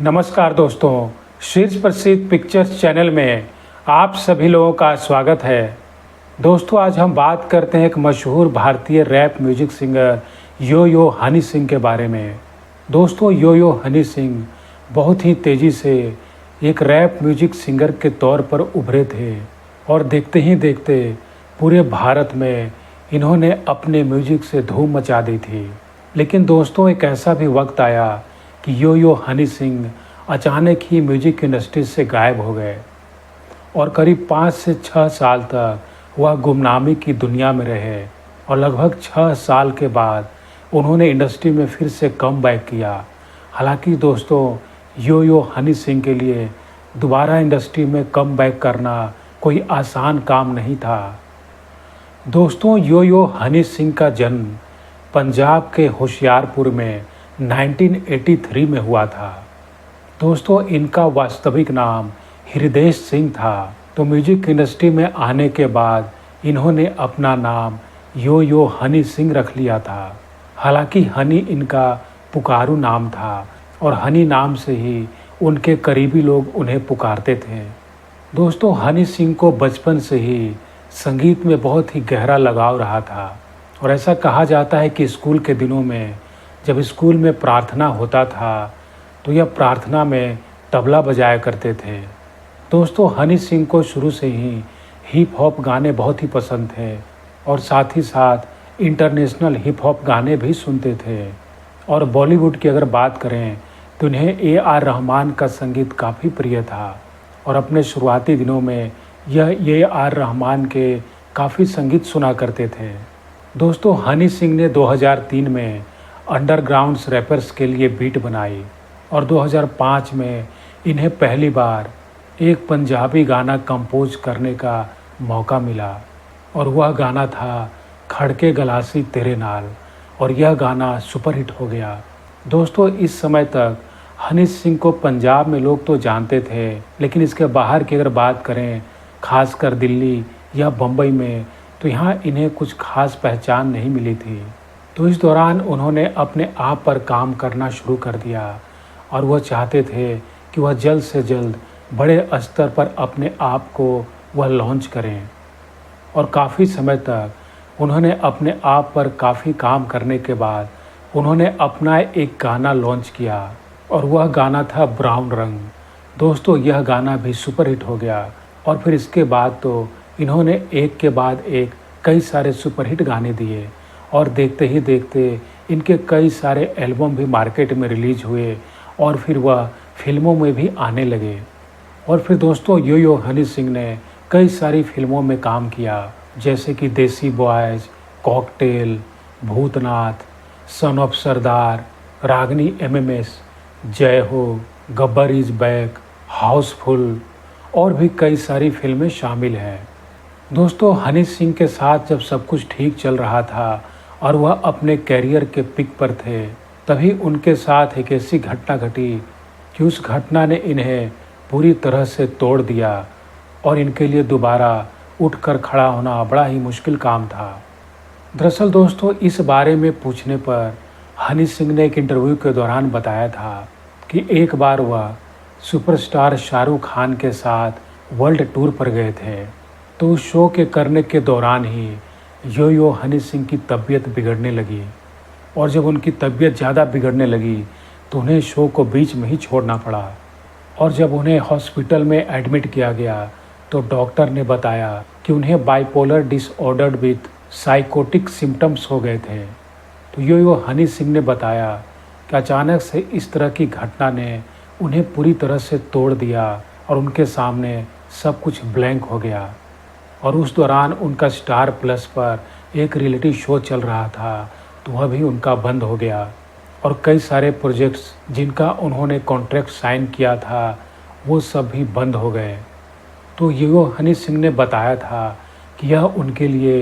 नमस्कार दोस्तों, शीर्ष प्रसिद्ध पिक्चर्स चैनल में आप सभी लोगों का स्वागत है। दोस्तों, आज हम बात करते हैं एक मशहूर भारतीय रैप म्यूजिक सिंगर यो यो हनी सिंह के बारे में। दोस्तों, यो यो हनी सिंह बहुत ही तेज़ी से एक रैप म्यूजिक सिंगर के तौर पर उभरे थे और देखते ही देखते पूरे भारत में इन्होंने अपने म्यूजिक से धूम मचा दी थी। लेकिन दोस्तों, एक ऐसा भी वक्त आया कि यो यो हनी सिंह अचानक ही म्यूजिक इंडस्ट्री से गायब हो गए और करीब 5 से 6 साल तक वह गुमनामी की दुनिया में रहे और लगभग 6 साल के बाद उन्होंने इंडस्ट्री में फिर से कम बैक किया। हालांकि दोस्तों, यो यो हनी सिंह के लिए दोबारा इंडस्ट्री में कम बैक करना कोई आसान काम नहीं था। दोस्तों, यो यो हनी सिंह का जन्म पंजाब के होशियारपुर में 1983 में हुआ था। दोस्तों, इनका वास्तविक नाम हृदय सिंह था। तो म्यूजिक इंडस्ट्री में आने के बाद इन्होंने अपना नाम यो यो हनी सिंह रख लिया था। हालांकि हनी इनका पुकारू नाम था और हनी नाम से ही उनके करीबी लोग उन्हें पुकारते थे। दोस्तों, हनी सिंह को बचपन से ही संगीत में बहुत ही गहरा लगाव रहा था और ऐसा कहा जाता है कि स्कूल के दिनों में जब स्कूल में प्रार्थना होता था तो यह प्रार्थना में तबला बजाया करते थे। दोस्तों, हनी सिंह को शुरू से ही हिप हॉप गाने बहुत ही पसंद थे और साथ ही साथ इंटरनेशनल हिप हॉप गाने भी सुनते थे। और बॉलीवुड की अगर बात करें तो इन्हें ए आर रहमान का संगीत काफ़ी प्रिय था और अपने शुरुआती दिनों में यह ए आर रहमान के काफ़ी संगीत सुना करते थे। दोस्तों, हनी सिंह ने 2003 में अंडरग्राउंड रैपर्स के लिए बीट बनाई और 2005 में इन्हें पहली बार एक पंजाबी गाना कंपोज करने का मौका मिला और वह गाना था खड़के गलासी तेरे नाल और यह गाना सुपरहिट हो गया। दोस्तों, इस समय तक हनी सिंह को पंजाब में लोग तो जानते थे, लेकिन इसके बाहर की अगर बात करें, खासकर दिल्ली या बम्बई में, तो यहाँ इन्हें कुछ खास पहचान नहीं मिली थी। तो इस दौरान उन्होंने अपने आप पर काम करना शुरू कर दिया और वह चाहते थे कि वह जल्द से जल्द बड़े स्तर पर अपने आप को वह लॉन्च करें। और काफ़ी समय तक उन्होंने अपने आप पर काफ़ी काम करने के बाद उन्होंने अपना एक गाना लॉन्च किया और वह गाना था ब्राउन रंग। दोस्तों, यह गाना भी सुपरहिट हो गया और फिर इसके बाद तो इन्होंने एक के बाद एक कई सारे सुपरहिट गाने दिए और देखते ही देखते इनके कई सारे एल्बम भी मार्केट में रिलीज हुए और फिर वह फिल्मों में भी आने लगे। और फिर दोस्तों, यो यो हनी सिंह ने कई सारी फिल्मों में काम किया, जैसे कि Desi boys, cocktail, Bhoothnath, son of Sardaar, Ragini MMS, Jai Ho, Gabbar is back, Housefull और भी कई सारी फिल्में शामिल हैं। दोस्तों, हनी सिंह के साथ जब सब कुछ ठीक चल रहा था और वह अपने कैरियर के पिक पर थे, तभी उनके साथ एक ऐसी घटना घटी कि उस घटना ने इन्हें पूरी तरह से तोड़ दिया और इनके लिए दोबारा उठकर खड़ा होना बड़ा ही मुश्किल काम था। दरअसल दोस्तों, इस बारे में पूछने पर हनी सिंह ने एक इंटरव्यू के दौरान बताया था कि एक बार वह सुपरस्टार शाहरुख खान के साथ वर्ल्ड टूर पर गए थे। तो उस शो के करने के दौरान ही यो यो हनी सिंह की तबीयत बिगड़ने लगी और जब उनकी तबीयत ज़्यादा बिगड़ने लगी तो उन्हें शो को बीच में ही छोड़ना पड़ा। और जब उन्हें हॉस्पिटल में एडमिट किया गया तो डॉक्टर ने बताया कि उन्हें bipolar disorder with psychotic symptoms हो गए थे। तो यो यो हनी सिंह ने बताया कि अचानक से इस तरह की घटना ने उन्हें पूरी तरह से तोड़ दिया और उनके सामने सब कुछ ब्लैंक हो गया। और उस दौरान उनका स्टार प्लस पर एक रियलिटी शो चल रहा था, तो वह भी उनका बंद हो गया और कई सारे प्रोजेक्ट्स जिनका उन्होंने कॉन्ट्रैक्ट साइन किया था वो सब भी बंद हो गए। तो यो हनी सिंह ने बताया था कि यह उनके लिए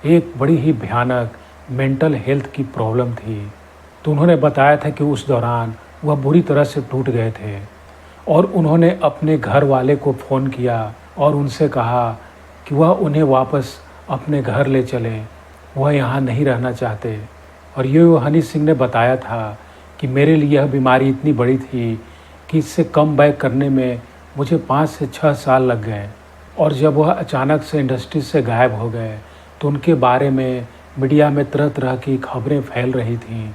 एक बड़ी ही भयानक मेंटल हेल्थ की प्रॉब्लम थी। तो उन्होंने बताया था कि उस दौरान वह बुरी तरह से टूट गए थे और उन्होंने अपने घर वाले को फ़ोन किया और उनसे कहा कि वह उन्हें वापस अपने घर ले चलें, वह यहाँ नहीं रहना चाहते। और यो हनी सिंह ने बताया था कि मेरे लिए यह बीमारी इतनी बड़ी थी कि इससे कम बैक करने में मुझे 5 से 6 साल लग गए। और जब वह अचानक से इंडस्ट्री से गायब हो गए तो उनके बारे में मीडिया में तरह तरह की खबरें फैल रही थीं,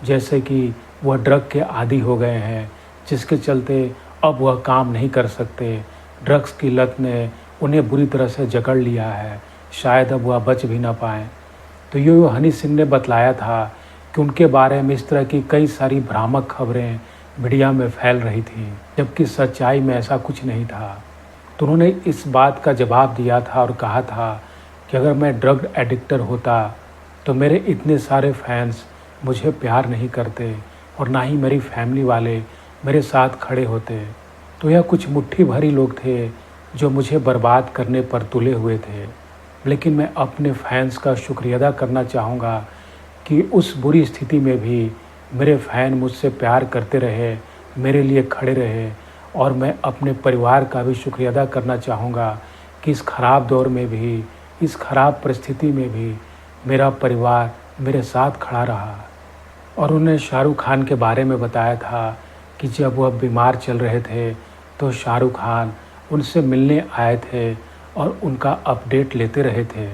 जैसे कि वह ड्रग के आदी हो गए हैं, जिसके चलते अब वह काम नहीं कर सकते। ड्रग्स की लत ने उन्हें बुरी तरह से जकड़ लिया है, शायद अब वह बच भी ना पाएँ। तो यो हनी सिंह ने बतलाया था कि उनके बारे में इस तरह की कई सारी भ्रामक खबरें मीडिया में फैल रही थीं, जबकि सच्चाई में ऐसा कुछ नहीं था। तो उन्होंने इस बात का जवाब दिया था और कहा था कि अगर मैं ड्रग एडिक्टर होता तो मेरे इतने सारे फैंस मुझे प्यार नहीं करते और ना ही मेरी फैमिली वाले मेरे साथ खड़े होते। तो यह कुछ मुट्ठी भरी लोग थे जो मुझे बर्बाद करने पर तुले हुए थे। लेकिन मैं अपने फैंस का शुक्रिया अदा करना चाहूँगा कि उस बुरी स्थिति में भी मेरे फ़ैन मुझसे प्यार करते रहे, मेरे लिए खड़े रहे। और मैं अपने परिवार का भी शुक्रिया अदा करना चाहूँगा कि इस ख़राब दौर में भी, इस ख़राब परिस्थिति में भी मेरा परिवार मेरे साथ खड़ा रहा। और उन्हें शाहरुख खान के बारे में बताया था कि जब वह बीमार चल रहे थे तो शाहरुख खान उनसे मिलने आए थे और उनका अपडेट लेते रहे थे।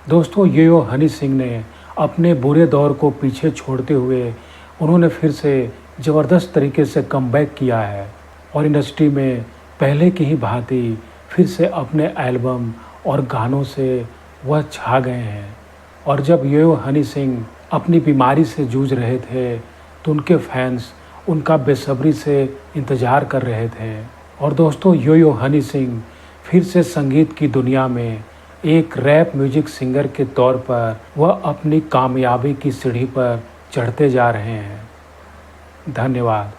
दोस्तों, यो हनी सिंह ने अपने बुरे दौर को पीछे छोड़ते हुए उन्होंने फिर से ज़बरदस्त तरीके से कमबैक किया है और इंडस्ट्री में पहले की ही भांति फिर से अपने एल्बम और गानों से वह छा गए हैं। और जब यो हनी सिंह अपनी बीमारी से जूझ रहे थे तो उनके फैंस उनका बेसब्री से इंतज़ार कर रहे थे। और दोस्तों, यो हनी सिंह फिर से संगीत की दुनिया में एक रैप म्यूजिक सिंगर के तौर पर वह अपनी कामयाबी की सीढ़ी पर चढ़ते जा रहे हैं। धन्यवाद।